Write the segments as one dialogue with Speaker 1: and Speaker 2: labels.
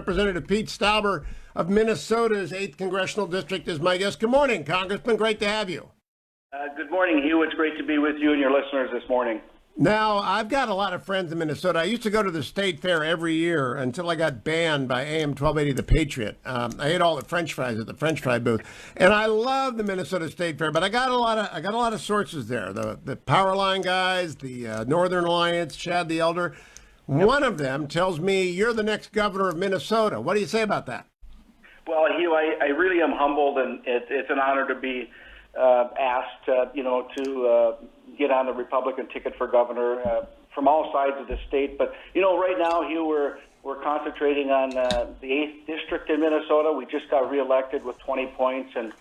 Speaker 1: Representative Pete Stauber of Minnesota's 8th Congressional District is my guest. Good morning, Congressman. Great to have you.
Speaker 2: Good morning, Hugh. It's great to be with you and your listeners this morning.
Speaker 1: Now, I've got a lot of friends in Minnesota. I used to go to the state fair every year until I got banned by AM 1280 The Patriot. I ate all the French fries at the French fry booth, and I love the Minnesota State Fair. But I got a lot of sources there. The Powerline guys, the Northern Alliance, Chad the Elder. Yep. One of them tells me you're the next governor of Minnesota. What do you say about that?
Speaker 2: Well, Hugh, I really am humbled, and it's an honor to be asked, to get on the Republican ticket for governor from all sides of the state. But, right now, Hugh, we're concentrating on the 8th District in Minnesota. We just got reelected with 20 points and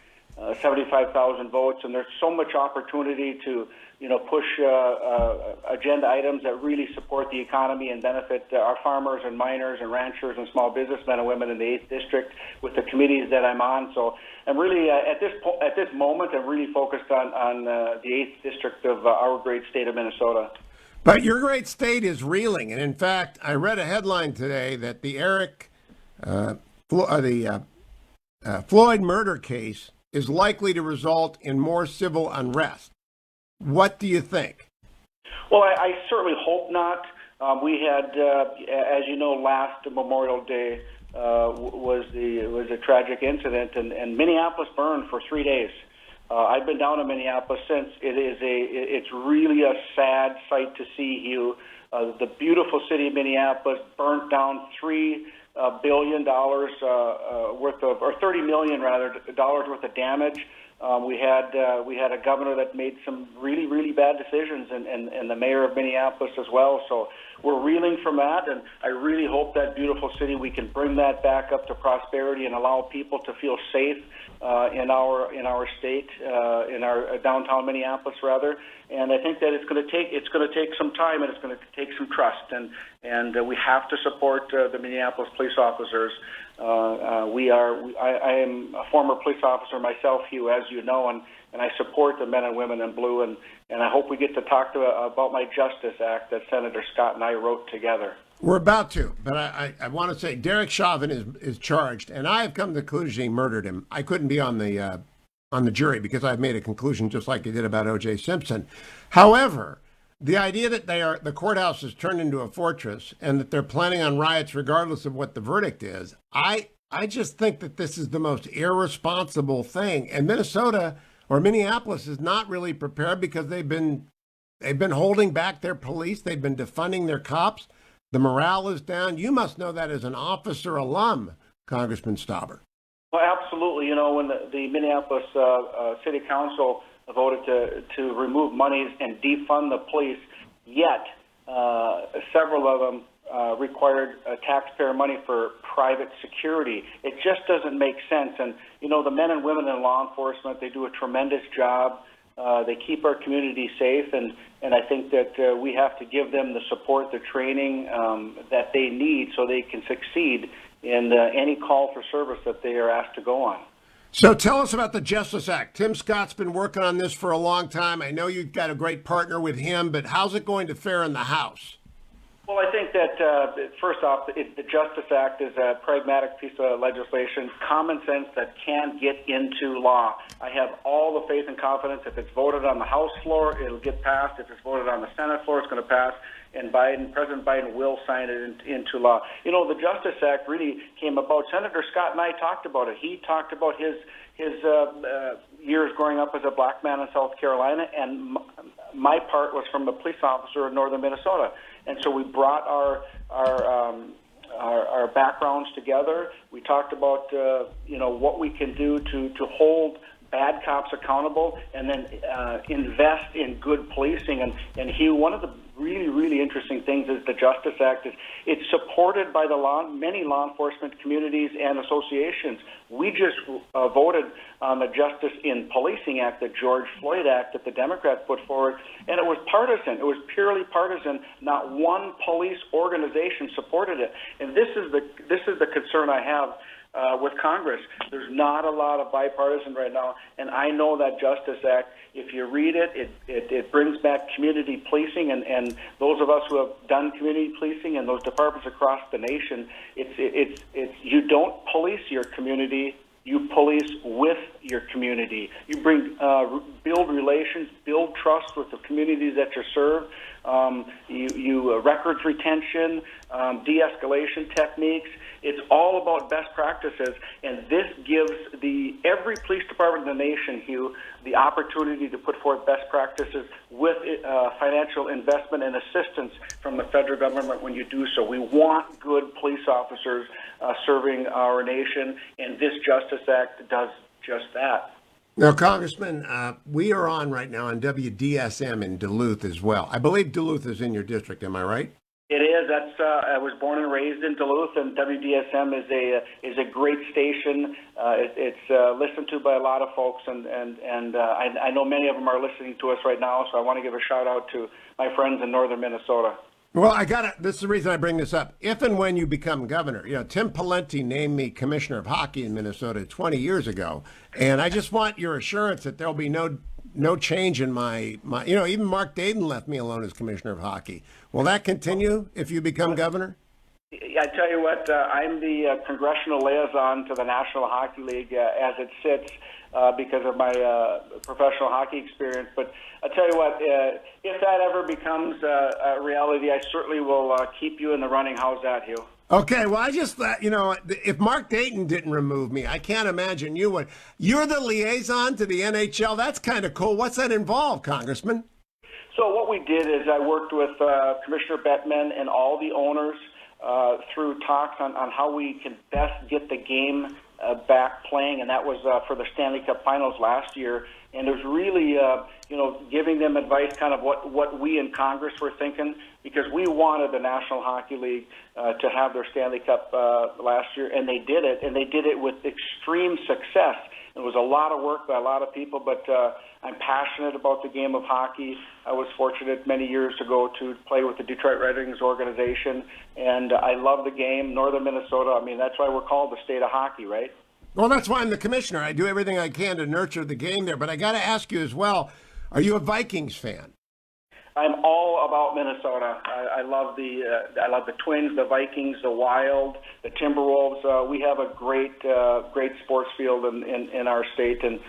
Speaker 2: 75,000 votes, and there's so much opportunity to push agenda items that really support the economy and benefit our farmers and miners and ranchers and small businessmen and women in the 8th District with the committees that I'm on. So I'm really, at this moment, I'm really focused on the 8th District of our great state of Minnesota.
Speaker 1: But your great state is reeling. And in fact, I read a headline today that the Floyd murder case is likely to result in more civil unrest. What do you think?
Speaker 2: Well, I certainly hope not. We had, as you know, last Memorial Day was a tragic incident, and Minneapolis burned for 3 days. I've been down to Minneapolis since. It's really a sad sight to see, Hugh. The beautiful city of Minneapolis burnt down $3 billion worth of, or $30 million rather, dollars worth of damage. We had a governor that made some really, really bad decisions, and the mayor of Minneapolis as well. So we're reeling from that, and I really hope that beautiful city, we can bring that back up to prosperity and allow people to feel safe in our state, in our downtown Minneapolis rather. And I think that it's going to take some time, and it's going to take some trust, and we have to support the Minneapolis police officers. I am a former police officer myself, Hugh, as you know, and I support the men and women in blue, and I hope we get to talk about my Justice Act that Senator Scott and I wrote together.
Speaker 1: We're about to, but I want to say Derek Chauvin is charged, and I have come to the conclusion he murdered him. I couldn't be on the jury because I've made a conclusion just like I did about O.J. Simpson. However, the idea that the courthouse is turned into a fortress and that they're planning on riots regardless of what the verdict is, I just think that this is the most irresponsible thing. And Minnesota or Minneapolis is not really prepared because they've been holding back their police. They've been defunding their cops. The morale is down. You must know that as an officer alum, Congressman Stauber.
Speaker 2: Well, absolutely. When the Minneapolis City Council voted to remove monies and defund the police, yet several of them required taxpayer money for private security. It just doesn't make sense. And, the men and women in law enforcement, they do a tremendous job. They keep our community safe, and I think that we have to give them the support, the training that they need so they can succeed in any call for service that they are asked to go on.
Speaker 1: So tell us about the Justice Act. Tim Scott's been working on this for a long time. I know you've got a great partner with him, but how's it going to fare in the House?
Speaker 2: Well, I think that, first off, the Justice Act is a pragmatic piece of legislation, common sense that can get into law. I have all the faith and confidence. If it's voted on the House floor, it'll get passed. If it's voted on the Senate floor, it's going to pass. And President Biden will sign it into law. The Justice Act really came about. Senator Scott and I talked about it. He talked about his years growing up as a black man in South Carolina, and my part was from a police officer in northern Minnesota. And so we brought our backgrounds together. We talked about what we can do to hold bad cops accountable, and then invest in good policing. And Hugh, one of the really, really interesting things is the Justice Act is it's supported by many law enforcement communities and associations. We just voted on the Justice in Policing Act, the George Floyd Act that the Democrats put forward, and it was partisan. It was purely partisan. Not one police organization supported it. And this is the concern I have with Congress. There's not a lot of bipartisan right now, and I know that Justice Act, if you read it, it brings back community policing, and those of us who have done community policing and those departments across the nation, it's you don't police your community, you police with your community. You build relations, build trust with the communities that you serve. Records retention, de-escalation techniques. It's all about best practices, and this gives every police department in the nation, Hugh, the opportunity to put forth best practices with financial investment and assistance from the federal government when you do so. We want good police officers serving our nation, and this Justice Act does just that.
Speaker 1: Now, Congressman, we are on right now on WDSM in Duluth as well. I believe Duluth is in your district. Am I right?
Speaker 2: It is. I was born and raised in Duluth, and WDSM is a great station. It's listened to by a lot of folks, and I know many of them are listening to us right now. So I want to give a shout out to my friends in northern Minnesota.
Speaker 1: Well, this is the reason I bring this up. If and when you become governor, Tim Pawlenty named me commissioner of hockey in Minnesota 20 years ago, and I just want your assurance that there'll be no change in my even Mark Dayton left me alone as commissioner of hockey. Will that continue if you become governor?
Speaker 2: I tell you what, I'm the congressional liaison to the National Hockey League as it sits because of my professional hockey experience. But I tell you what, if that ever becomes a reality, I certainly will keep you in the running. How's that, Hugh?
Speaker 1: Okay, well, I just thought, if Mark Dayton didn't remove me, I can't imagine you would. You're the liaison to the NHL. That's kind of cool. What's that involve, Congressman?
Speaker 2: So what we did is I worked with Commissioner Bettman and all the owners through talks on how we can best get the game back playing, and that was for the Stanley Cup Finals last year. And it was really, giving them advice, kind of what we in Congress were thinking, because we wanted the National Hockey League to have their Stanley Cup last year, and they did it, and they did it with extreme success. It was a lot of work by a lot of people, but I'm passionate about the game of hockey. I was fortunate many years ago to play with the Detroit Red Wings organization, and I love the game. Northern Minnesota, I mean, that's why we're called the state of hockey, right?
Speaker 1: Well, that's why I'm the commissioner. I do everything I can to nurture the game there. But I got to ask you as well, are you a Vikings fan?
Speaker 2: I'm all about Minnesota. I love the Twins, the Vikings, the Wild, the Timberwolves. We have a great sports field in our state, and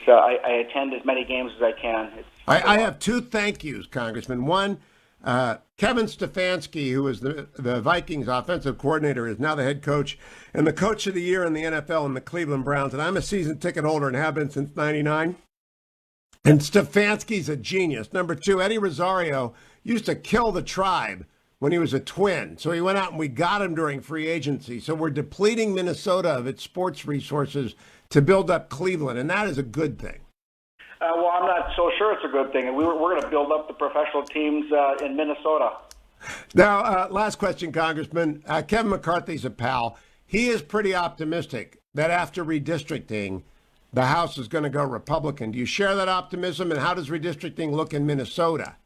Speaker 2: I attend as many games as I can.
Speaker 1: I have two thank yous, Congressman. One, Kevin Stefanski, who was the Vikings offensive coordinator, is now the head coach and the coach of the year in the NFL in the Cleveland Browns. And I'm a season ticket holder and have been since '99. And Stefanski's a genius. Number two, Eddie Rosario used to kill the Tribe when he was a Twin. So he went out and we got him during free agency. So we're depleting Minnesota of its sports resources to build up Cleveland, and that is a good thing.
Speaker 2: Well, I'm not so sure it's a good thing. We're going to build up the professional teams in Minnesota.
Speaker 1: Now, last question, Congressman. Kevin McCarthy's a pal. He is pretty optimistic that after redistricting, the House is going to go Republican. Do you share that optimism, and how does redistricting look in Minnesota?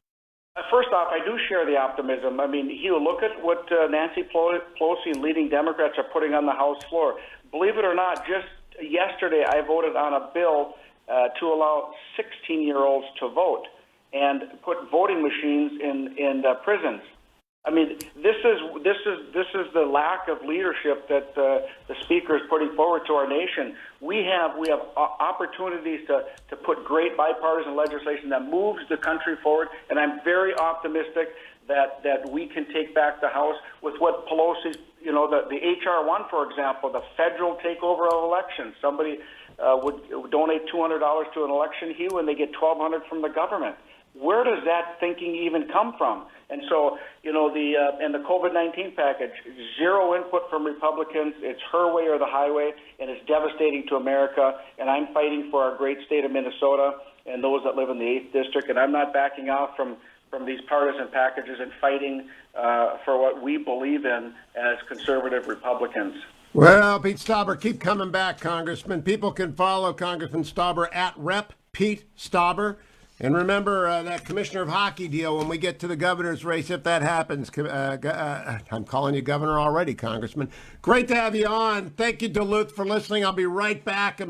Speaker 2: First off, I do share the optimism. I mean, Hugh, look at what Nancy Pelosi and leading Democrats are putting on the House floor. Believe it or not, just yesterday I voted on a bill to allow 16-year-olds to vote and put voting machines in prisons. I mean, this is the lack of leadership that the Speaker is putting forward to our nation. We have opportunities to put great bipartisan legislation that moves the country forward, and I'm very optimistic that we can take back the House with what Pelosi's, the H.R. 1, for example, the federal takeover of elections. Somebody would donate $200 to an election, Hugh, and they get $1,200 from the government. Where does that thinking even come from? And so, and the COVID-19 package, zero input from Republicans. It's her way or the highway, and it's devastating to America. And I'm fighting for our great state of Minnesota and those that live in the 8th District. And I'm not backing off from these partisan packages and fighting for what we believe in as conservative Republicans.
Speaker 1: Well, Pete Stauber, keep coming back, Congressman. People can follow Congressman Stauber at Rep. Pete Stauber. And remember that commissioner of hockey deal when we get to the governor's race, if that happens. I'm calling you governor already, Congressman. Great to have you on. Thank you, Duluth, for listening. I'll be right back.